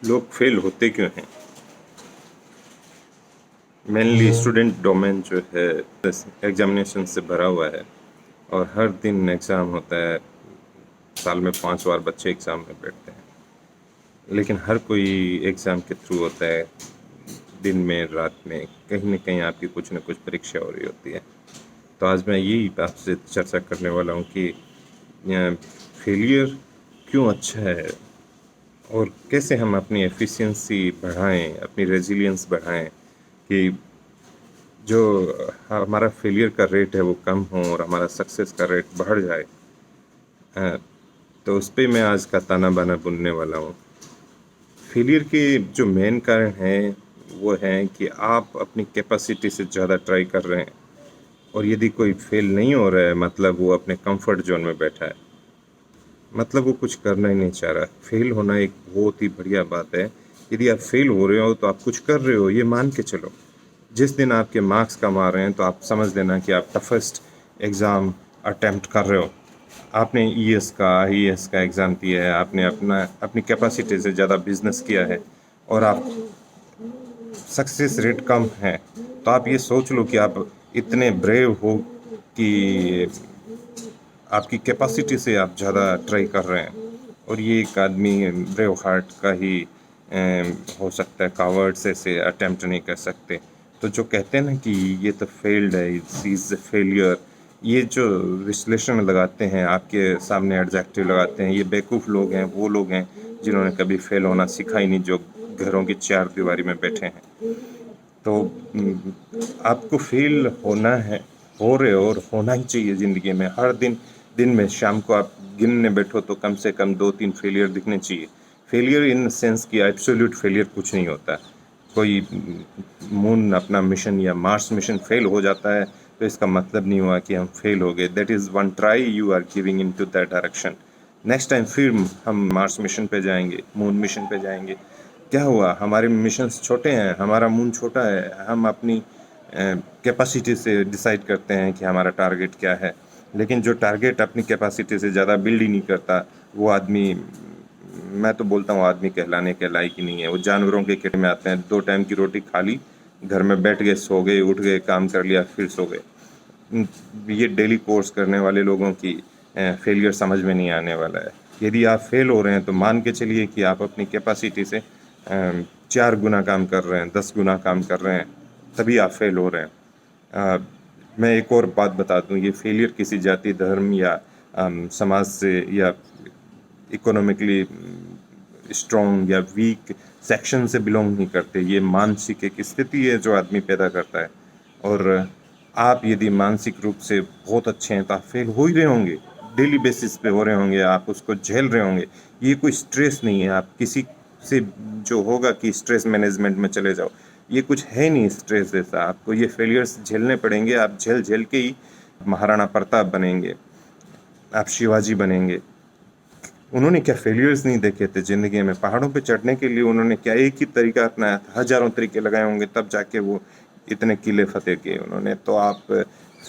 लोग फेल होते क्यों हैं? मेनली स्टूडेंट डोमेन जो है एग्जामिनेशन से भरा हुआ है और हर दिन एग्ज़ाम होता है। साल में 5 बार बच्चे एग्ज़ाम में बैठते हैं, लेकिन हर कोई एग्ज़ाम के थ्रू होता है। दिन में, रात में, कहीं न कहीं आपकी कुछ न कुछ परीक्षा हो रही होती है। तो आज मैं यही आपसे चर्चा करने वाला हूँ कि फेलियर क्यों अच्छा है और कैसे हम अपनी एफिशिएंसी बढ़ाएँ, अपनी रेज़िलियंस बढ़ाएँ कि जो हमारा फेलियर का रेट है वो कम हो और हमारा सक्सेस का रेट बढ़ जाए। तो उस पे मैं आज का ताना बाना बुनने वाला हूँ। फेलियर के जो मेन कारण हैं वो हैं कि आप अपनी कैपेसिटी से ज़्यादा ट्राई कर रहे हैं और यदि कोई फेल नहीं हो रहा है मतलब वो अपने कंफर्ट जोन में बैठा है, मतलब वो कुछ करना ही नहीं चाह रहा। फेल होना एक बहुत ही बढ़िया बात है। यदि आप फेल हो रहे हो तो आप कुछ कर रहे हो, ये मान के चलो। जिस दिन आपके मार्क्स कम आ रहे हैं तो आप समझ लेना कि आप टफेस्ट एग्ज़ाम अटेम्प्ट कर रहे हो। आपने ईएस का, आईएएस का एग्ज़ाम दिया है, आपने अपनी कैपेसिटी से ज़्यादा बिजनेस किया है और आप सक्सेस रेट कम है, तो आप ये सोच लो कि आप इतने ब्रेव हो कि आपकी कैपेसिटी से आप ज़्यादा ट्राई कर रहे हैं। और ये एक आदमी ब्रेव हार्ट का ही हो सकता है, कावर्ड्स ऐसे अटेम्प्ट नहीं कर सकते। तो जो कहते हैं ना कि ये तो फेल्ड है, इज़ अ फेलियर, ये जो विश्लेषण लगाते हैं, आपके सामने एडजेक्टिव लगाते हैं, ये बेवकूफ़ लोग हैं, वो लोग हैं जिन्होंने कभी फेल होना सीखा ही नहीं, जो घरों की चार दीवारी में बैठे हैं। तो आपको फेल होना है, हो रहे हो और होना ही चाहिए ज़िंदगी में। हर दिन में शाम को आप गिनने बैठो तो कम से कम 2-3 फेलियर दिखने चाहिए। फेलियर इन सेंस कि एब्सोल्यूट फेलियर कुछ नहीं होता। कोई मून अपना मिशन या मार्स मिशन फेल हो जाता है तो इसका मतलब नहीं हुआ कि हम फेल हो गए। That is one try you are giving into that direction. Next time फिर हम मार्स मिशन पे जाएंगे, मून मिशन पे जाएंगे। क्या हुआ, हमारे मिशंस छोटे हैं, हमारा मून छोटा है, हम अपनी कैपेसिटी से डिसाइड करते हैं कि हमारा टारगेट क्या है। लेकिन जो टारगेट अपनी कैपेसिटी से ज़्यादा बिल्ड ही नहीं करता, वो आदमी, मैं तो बोलता हूँ, आदमी कहलाने के लायक ही नहीं है। वो जानवरों के किट में आते हैं। 2 टाइम की रोटी खा ली, घर में बैठ गए, सो गए, उठ गए, काम कर लिया, फिर सो गए। ये डेली कोर्स करने वाले लोगों की फेलियर समझ में नहीं आने वाला है। यदि आप फेल हो रहे हैं तो मान के चलिए कि आप अपनी कैपेसिटी से 4 गुना काम कर रहे हैं, 10 गुना काम कर रहे हैं, तभी आप फेल हो रहे हैं। मैं एक और बात बता दूं, ये फेलियर किसी जाति, धर्म या समाज से या इकोनॉमिकली स्ट्रॉन्ग या वीक सेक्शन से बिलोंग नहीं करते। ये मानसिक एक स्थिति है जो आदमी पैदा करता है। और आप यदि मानसिक रूप से बहुत अच्छे हैं तो आप फेल हो ही रहे होंगे, डेली बेसिस पे हो रहे होंगे, आप उसको झेल रहे होंगे। ये कोई स्ट्रेस नहीं है। आप किसी से जो होगा कि स्ट्रेस मैनेजमेंट में चले जाओ, ये कुछ है नहीं स्ट्रेस जैसा। आपको ये फेलियर्स झेलने पड़ेंगे। आप झेल झेल के ही महाराणा प्रताप बनेंगे, आप शिवाजी बनेंगे। उन्होंने क्या फेलियर्स नहीं देखे थे ज़िंदगी में? पहाड़ों पे चढ़ने के लिए उन्होंने क्या एक ही तरीका अपनाया था? हज़ारों तरीके लगाए होंगे तब जाके वो इतने किले फतेह किए उन्होंने। तो आप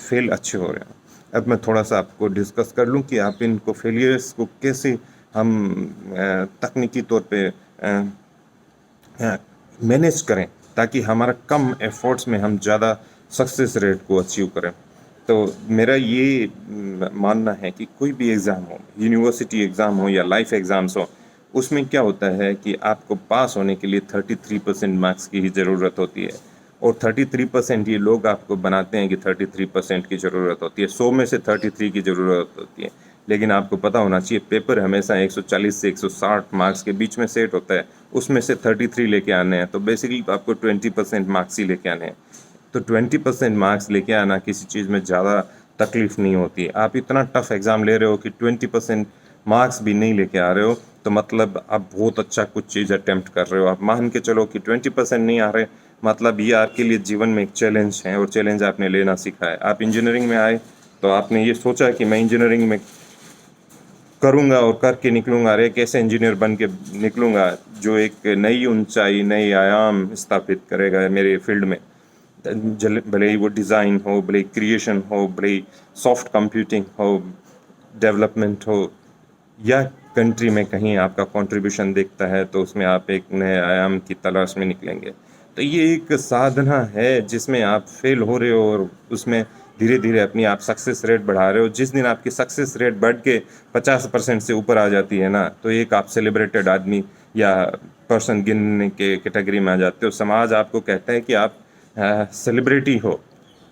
फेल अच्छे हो रहे हैं। अब मैं थोड़ा सा आपको डिस्कस कर लूँ कि आप इनको फेलियर्स को कैसे हम तकनीकी तौर पे मैनेज करें ताकि हमारा कम एफर्ट्स में हम ज़्यादा सक्सेस रेट को अचीव करें। तो मेरा ये मानना है कि कोई भी एग्ज़ाम हो, यूनिवर्सिटी एग्ज़ाम हो या लाइफ एग्ज़ाम्स हो, उसमें क्या होता है कि आपको पास होने के लिए 33% मार्क्स की ही ज़रूरत होती है। और 33% ये लोग आपको बनाते हैं कि 33% की ज़रूरत होती है, 100 में से 33 की ज़रूरत होती है। लेकिन आपको पता होना चाहिए पेपर हमेशा 140 से 160 मार्क्स के बीच में सेट होता है, उसमें से 33 लेके आने हैं। तो बेसिकली आपको 20% मार्क्स ही लेके आने हैं। तो 20% मार्क्स लेके आना किसी चीज़ में ज़्यादा तकलीफ नहीं होती। आप इतना टफ एग्ज़ाम ले रहे हो कि 20% मार्क्स भी नहीं लेके आ रहे हो, तो मतलब आप बहुत अच्छा कुछ चीज़ अटेम्प्ट कर रहे हो। आप मान के चलो कि 20% नहीं आ रहे, मतलब ये आपके लिए जीवन में एक चैलेंज है और चैलेंज आपने लेना सीखा है। आप इंजीनियरिंग में आए तो आपने ये सोचा कि मैं इंजीनियरिंग में करूँगा और करके निकलूँगा, और एक ऐसे इंजीनियर बन के निकलूँगा जो एक नई ऊंचाई, नई आयाम स्थापित करेगा मेरे फील्ड में। भले ही वो डिज़ाइन हो, भले ही क्रिएशन हो, भले ही सॉफ्ट कंप्यूटिंग हो, डेवलपमेंट हो, या कंट्री में कहीं आपका कंट्रीब्यूशन दिखता है तो उसमें आप एक नए आयाम की तलाश में निकलेंगे। तो ये एक साधना है जिसमें आप फेल हो रहे हो और उसमें धीरे धीरे अपनी आप सक्सेस रेट बढ़ा रहे हो। जिस दिन आपकी सक्सेस रेट बढ़ के 50% से ऊपर आ जाती है ना, तो एक आप सेलिब्रेटेड आदमी या पर्सन गिनने के कैटेगरी में आ जाते हो। समाज आपको कहता है कि आप सेलिब्रिटी हो।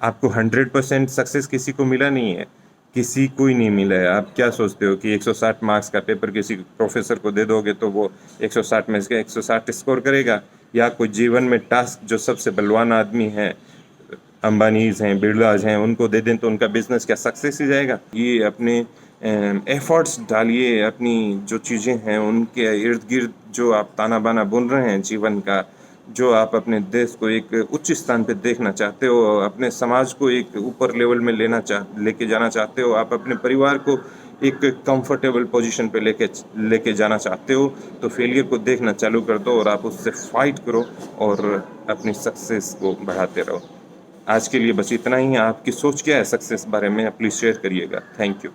आपको 100% सक्सेस किसी को मिला नहीं है, किसी को ही नहीं मिला है। आप क्या सोचते हो कि 160 मार्क्स का पेपर किसी प्रोफेसर को दे दोगे तो वो 160 में से 160 स्कोर करेगा? या कोई जीवन में टास्क जो सबसे बलवान आदमी है, अंबानीज हैं, बिरलाज हैं, उनको दे दें तो उनका बिजनेस क्या सक्सेस ही जाएगा? ये अपने एफर्ट्स डालिए, अपनी जो चीज़ें हैं उनके इर्द गिर्द जो आप ताना बाना बुन रहे हैं जीवन का, जो आप अपने देश को एक उच्च स्थान पे देखना चाहते हो, अपने समाज को एक ऊपर लेवल में लेके जाना चाहते हो, आप अपने परिवार को एक कंफर्टेबल पोजीशन पे लेके जाना चाहते हो, तो फेलियर को देखना चालू कर दो और आप उससे फाइट करो और अपनी सक्सेस को बढ़ाते रहो। आज के लिए बस इतना ही। आपकी सोच क्या है सक्सेस बारे में? प्लीज़ शेयर करिएगा। Thank you.